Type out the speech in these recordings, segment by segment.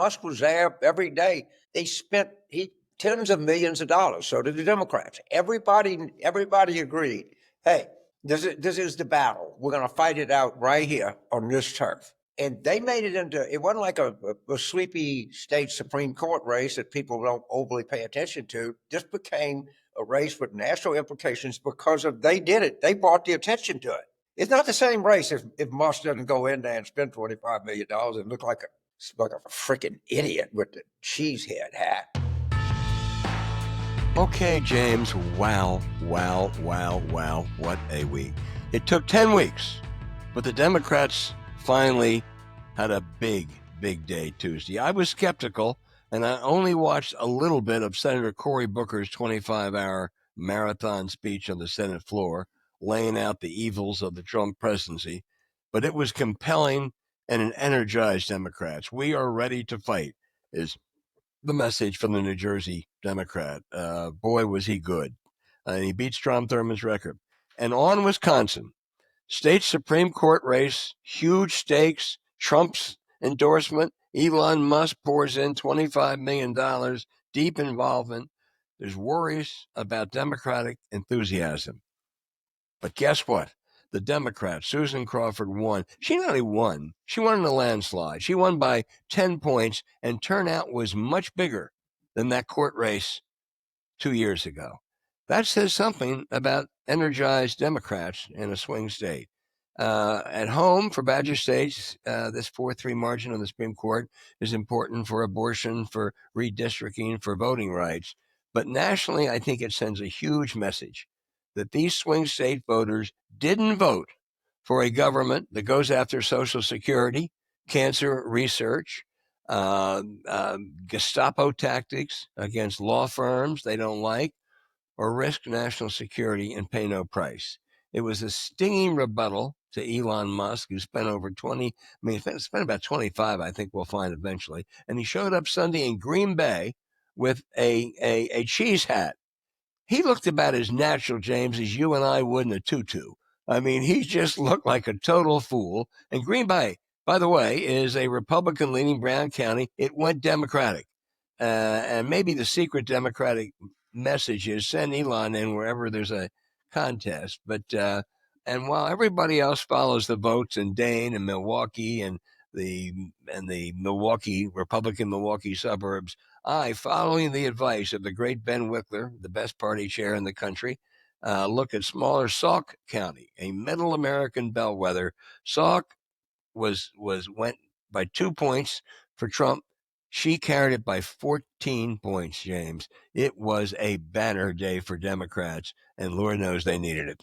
Musk was there every day. They spent tens of millions of dollars. So did the Democrats. Everybody agreed. Hey, this is the battle. We're going to fight it out right here on this turf. And they made it into, it wasn't like a sleepy state Supreme Court race that people don't overly pay attention to. This became a race with national implications because of they did it. They brought the attention to it. It's not the same race if Musk doesn't go in there and spend $25 million and look like a freaking idiot with the cheese head hat. Okay, James, wow, what a week. It took 10 weeks, but the Democrats finally had a big day Tuesday. I was skeptical, and I only watched a little bit of Senator Cory Booker's 25-hour marathon speech on the Senate floor, laying out the evils of the Trump presidency, but it was compelling and an energized Democrats. We are ready to fight, is the message from the New Jersey Democrat. Boy, was he good. And he beat Strom Thurmond's record. And on Wisconsin, state Supreme Court race, huge stakes, Trump's endorsement, Elon Musk pours in $25 million, deep involvement. There's worries about Democratic enthusiasm. But guess what? The Democrat, Susan Crawford, won. She not only won, she won in a landslide. She won by 10 points, and turnout was much bigger than that court race 2 years ago. That says something about energized Democrats in a swing state. At home, for Badger states, this 4-3 margin on the Supreme Court is important for abortion, for redistricting, for voting rights. But nationally, I think it sends a huge message that these swing state voters didn't vote for a government that goes after Social Security, cancer research, Gestapo tactics against law firms they don't like, or risk national security and pay no price. It was a stinging rebuttal to Elon Musk, who spent over 20, spent about 25, I think we'll find eventually. And he showed up Sunday in Green Bay with a cheese hat. He looked about as natural, James, as you and I would in a tutu. I mean, he just looked like a total fool. And Green Bay, by the way, is a Republican-leaning Brown county. It went Democratic. And maybe the secret Democratic message is send Elon in wherever there's a contest. But and while everybody else follows the votes in Dane and Milwaukee and the Milwaukee, Republican Milwaukee suburbs, I, following the advice of the great Ben Wickler, the best party chair in the country, look at smaller Sauk County, a middle American bellwether. Sauk went by 2 points for Trump. She carried it by 14 points, James. It was a banner day for Democrats, and Lord knows they needed it.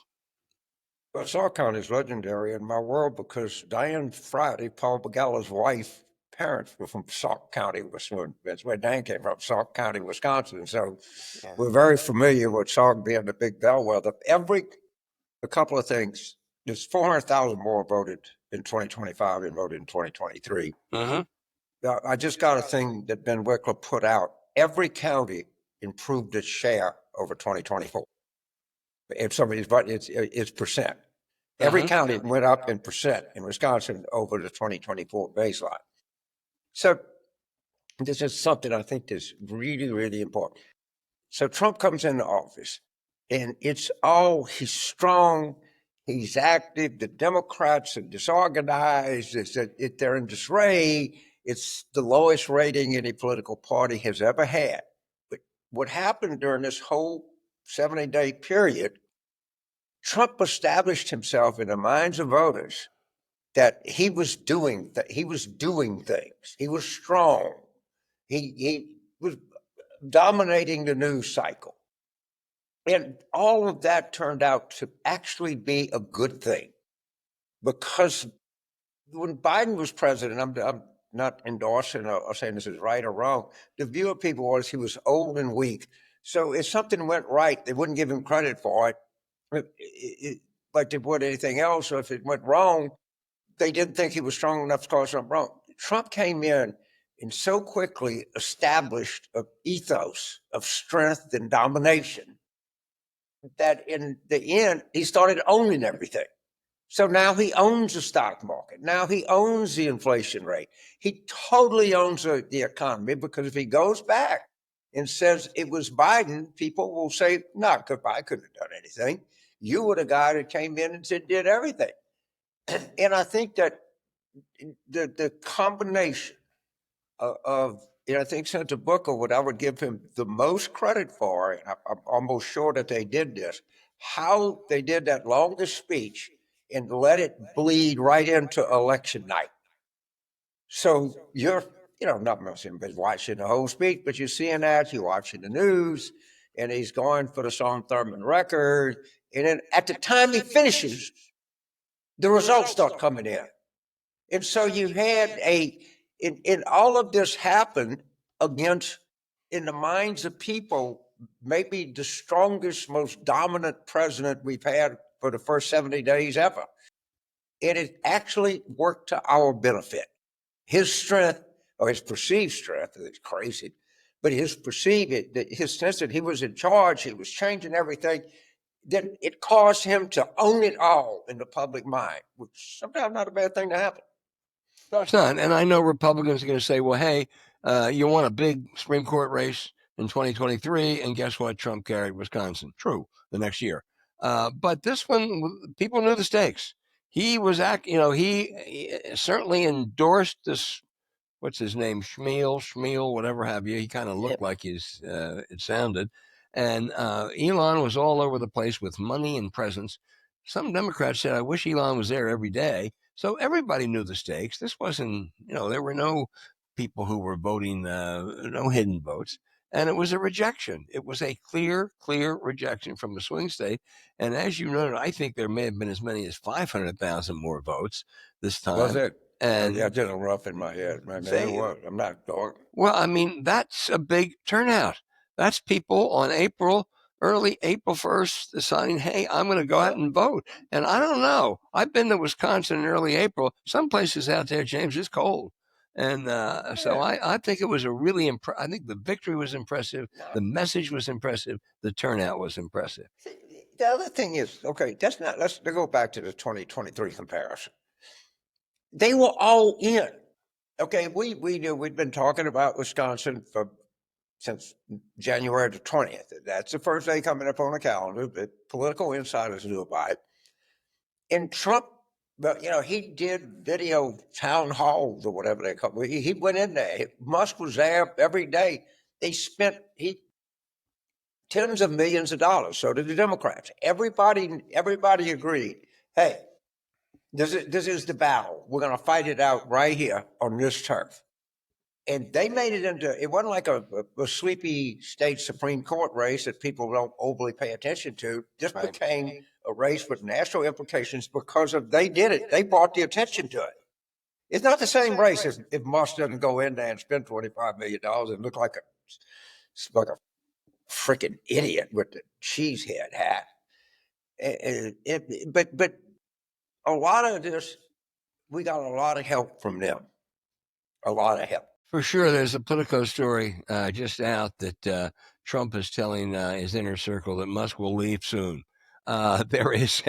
Well, Sauk County is legendary in my world because Diane Friday, Paul Begala's wife, parents were from Sauk County. That's where Dan came from, Sauk County, Wisconsin. So we're very familiar with Sauk being the big bellwether. A couple of things. There's 400,000 more voted in 2025 than voted in 2023. I just got a thing that Ben Wickler put out. Every county improved its share over 2024. If somebody's vote, it's percent. Every county went up in percent in Wisconsin over the 2024 baseline. So this is something I think is really, really important. So Trump comes into office, and he's strong, he's active. The Democrats are disorganized. They're in disarray. It's the lowest rating any political party has ever had. But what happened during this whole 70-day period, Trump established himself in the minds of voters that he was doing things. He was strong. He was dominating the news cycle. And all of that turned out to actually be a good thing. Because when Biden was president, I'm not endorsing or saying this is right or wrong. The view of people was he was old and weak. So if something went right, they wouldn't give him credit for it. Like they would anything else. Or if it went wrong, they didn't think he was strong enough to cause something wrong. Trump came in and so quickly established an ethos of strength and domination that in the end, he started owning everything. So now he owns the stock market. Now he owns the inflation rate. He totally owns the economy, because if he goes back and says it was Biden, people will say, no, I couldn't have done anything. You were the guy that came in and did everything. And I think that the combination of I think Senator Booker, what I would give him the most credit for, and I'm almost sure that they did this, how they did that longest speech and let it bleed right into election night. So you're, not been watching the whole speech, but you're seeing that, you're watching the news, and he's going for the Song Thurman record. And then at the time he finishes, the results start coming in. And so you had in all of this happened against, in the minds of people, maybe the strongest, most dominant president we've had for the first 70 days ever. And it actually worked to our benefit. His strength, or his perceived strength, it's crazy, but his sense that he was in charge, he was changing everything, then it caused him to own it all in the public mind, which sometimes not a bad thing to happen. No, it's not. And I know Republicans are going to say, well, hey, you won a big Supreme Court race in 2023, and guess what? Trump carried Wisconsin. True, the next year. But this one, people knew the stakes. He was, he certainly endorsed this, what's his name, Schmiel, whatever have you. He kind of looked like it sounded. And Elon was all over the place with money and presence. Some Democrats said, I wish Elon was there every day. So everybody knew the stakes. This wasn't, there were no people who were voting, no hidden votes. And it was a rejection. It was a clear rejection from a swing state. And as you noted, I think there may have been as many as 500,000 more votes this time. Was it? And yeah, I did a rough in my head. I'm not dark. Well, I mean, that's a big turnout. That's people on early April 1st deciding, hey, I'm going to go out and vote. And I don't know. I've been to Wisconsin in early April. Some places out there, James, it's cold. And so I think it was a really I think the victory was impressive. The message was impressive. The turnout was impressive. The other thing is, okay, let's go back to the 2023 comparison. They were all in. Okay, we knew, we'd been talking about Wisconsin since January the 20th. That's the first day coming up on the calendar. The political insiders knew about it. And Trump, he did video town halls or whatever they call it. He went in there. Musk was there every day. They spent tens of millions of dollars. So did the Democrats. Everybody agreed, hey, this is the battle. We're going to fight it out right here on this turf. And they made it wasn't like a sleepy state Supreme Court race that people don't overly pay attention to. This became a race with national implications because they did it. They brought the attention to it. It's not the same race if Musk doesn't go in there and spend $25 million and look like a freaking idiot with the cheese head hat. But a lot of this, we got a lot of help from them. A lot of help. For sure, there's a Politico story just out that Trump is telling his inner circle that Musk will leave soon. There is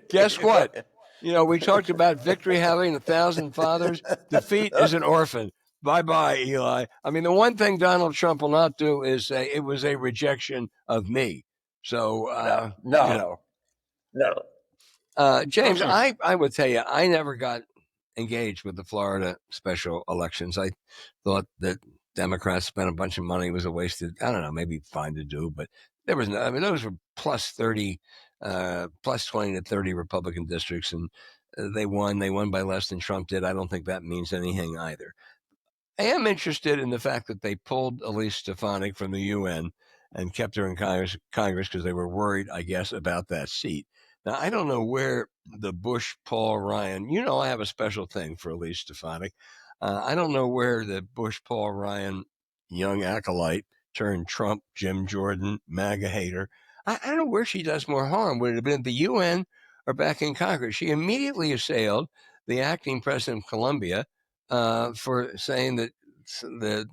guess what? We talked about victory having 1,000 fathers. Defeat is an orphan. Bye-bye, Eli. I mean, the one thing Donald Trump will not do is say it was a rejection of me. So, no. James, I would tell you, I never got engaged with the Florida special elections. I thought that Democrats spent a bunch of money. It was a wasted, I don't know, maybe fine to do, but there was no, I mean, those were plus 20 to 30 Republican districts, and they won by less than Trump did. I don't think that means anything either. I am interested in the fact that they pulled Elise Stefanik from the UN and kept her in Congress because they were worried, I guess, about that seat. Now, I don't know where the Bush-Paul Ryan, I have a special thing for Elise Stefanik. I don't know where the Bush-Paul Ryan young acolyte turned Trump, Jim Jordan, MAGA hater. I don't know where she does more harm. Would it have been at the UN or back in Congress? She immediately assailed the acting president of Colombia for saying that the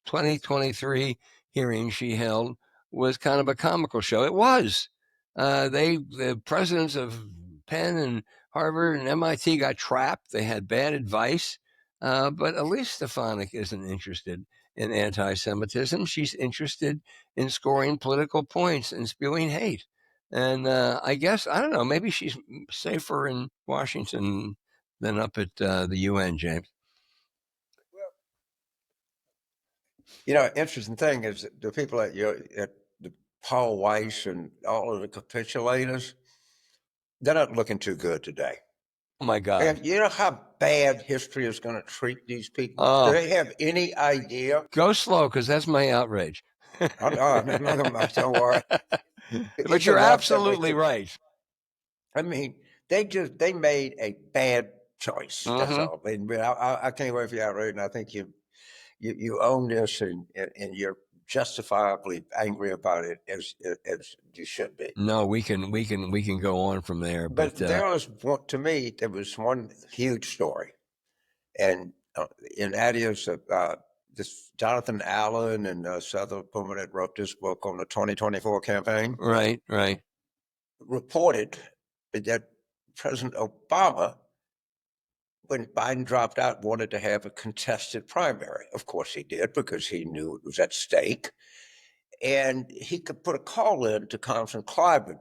2023 hearing she held was kind of a comical show. It was. The presidents of Penn and Harvard and MIT got trapped. They had bad advice. But Elise Stefanik isn't interested in anti-Semitism. She's interested in scoring political points and spewing hate. And I guess, I don't know, maybe she's safer in Washington than up at the UN, James. Interesting thing is the people at the Paul Weiss and all of the capitulators, they're not looking too good today. Oh, my God. And you know how bad history is going to treat these people? Oh. Do they have any idea? Go slow, because that's my outrage. Oh, no, I'm not going to, don't worry. But you're absolutely right. I mean, they made a bad choice. That's all. I mean, I can't wait for you outrage, and I think you own this, and you're justifiably angry about it as you should be. No, we can go on from there. But there was to me, there was one huge story, and that is this Jonathan Allen and this other woman that wrote this book on the 2024 campaign. Right. Reported that President Obama, when Biden dropped out, wanted to have a contested primary. Of course he did, because he knew it was at stake. And he could put a call in to Congressman Clyburn,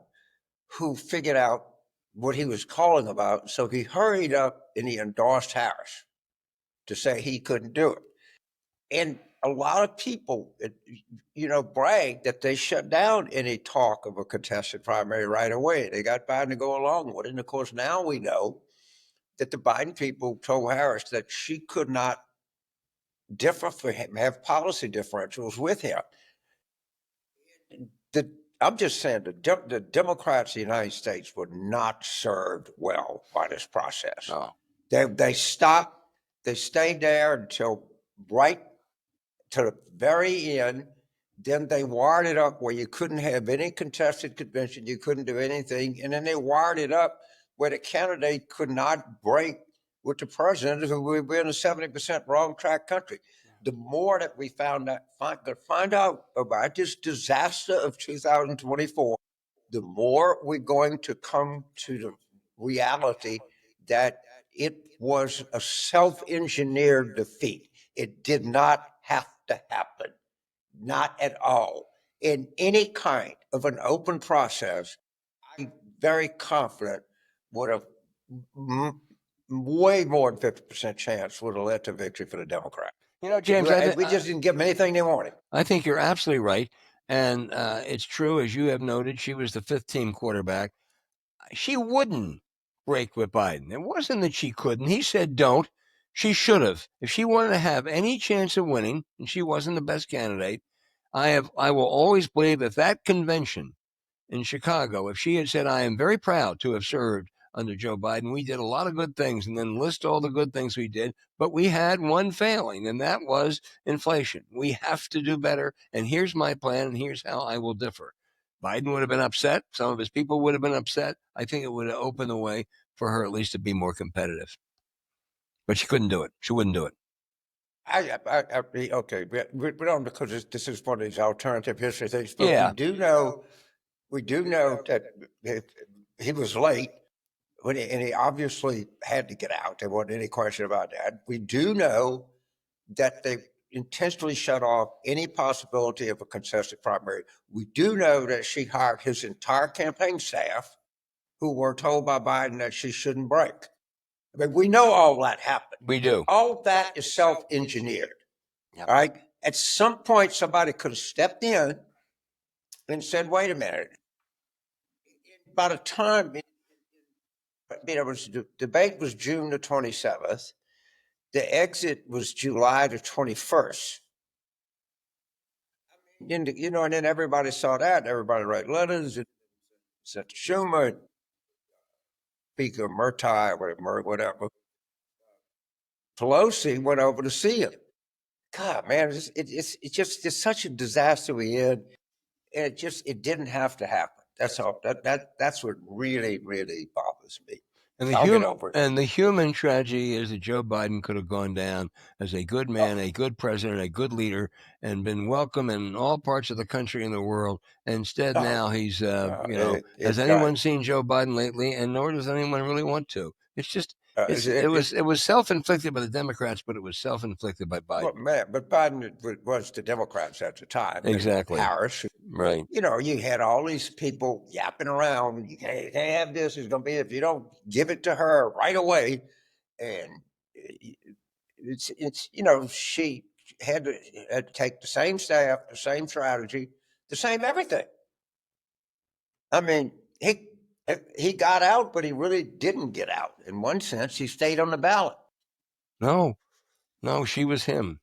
who figured out what he was calling about. So he hurried up and he endorsed Harris to say he couldn't do it. And a lot of people, bragged that they shut down any talk of a contested primary right away. They got Biden to go along with it. And of course, now we know that the Biden people told Harris that she could not differ for him, have policy differentials with him. I'm just saying the Democrats of the United States were not served well by this process. Oh. They stopped, they stayed there until right to the very end. Then they wired it up where you couldn't have any contested convention, you couldn't do anything. And then they wired it up where the candidate could not break with the president, who would be in a 70% wrong track country. The more that we find out about this disaster of 2024, the more we're going to come to the reality that it was a self-engineered defeat. It did not have to happen, not at all. In any kind of an open process, I'm very confident would have way more than 50% chance would have led to victory for the Democrats. James, we just didn't give them anything they wanted. I think you're absolutely right. And it's true, as you have noted, she was the fifth team quarterback. She wouldn't break with Biden. It wasn't that she couldn't. He said don't. She should have. If she wanted to have any chance of winning, and she wasn't the best candidate, I will always believe that convention in Chicago, if she had said, I am very proud to have served under Joe Biden, we did a lot of good things, and then list all the good things we did, but we had one failing, and that was inflation. We have to do better, and here's my plan, and here's how I will differ. Biden would have been upset. Some of his people would have been upset. I think it would have opened the way for her at least to be more competitive. But she couldn't do it. She wouldn't do it. Okay, we don't, because this is one of these alternative history things, but Yeah. we do know that he was late, and he obviously had to get out. There wasn't any question about that. We do know that they intentionally shut off any possibility of a contested primary. We do know that she hired his entire campaign staff, who were told by Biden that she shouldn't break. I mean, we know all that happened. We do. All that is self-engineered. Yep. All right. At some point, somebody could have stepped in and said, wait a minute. By the time the debate was June the 27th, the exit was July the 21st. And then everybody saw that, and everybody wrote letters, and sent to Schumer, Speaker Murtai, whatever. Pelosi went over to see him. God, man, it's such a disaster we had, and it didn't have to happen. That's all. That's what really, really bothers me. And I'll get over it. the human tragedy is that Joe Biden could have gone down as a good man, a good president, a good leader, and been welcome in all parts of the country and the world. Instead, No, now he's, has it got anyone seen Joe Biden lately? And nor does anyone really want to. It's just, it, it was self-inflicted by the Democrats, but it was self-inflicted by Biden. well, man, but Biden was the Democrats at the time. Exactly. And Harris. Right. You know, you had all these people yapping around. You can't have this. It's going to be if you don't give it to her right away. And it's she had to take the same staff, the same strategy, the same everything. I mean, he got out, but he really didn't get out. In one sense, he stayed on the ballot. No, she was him.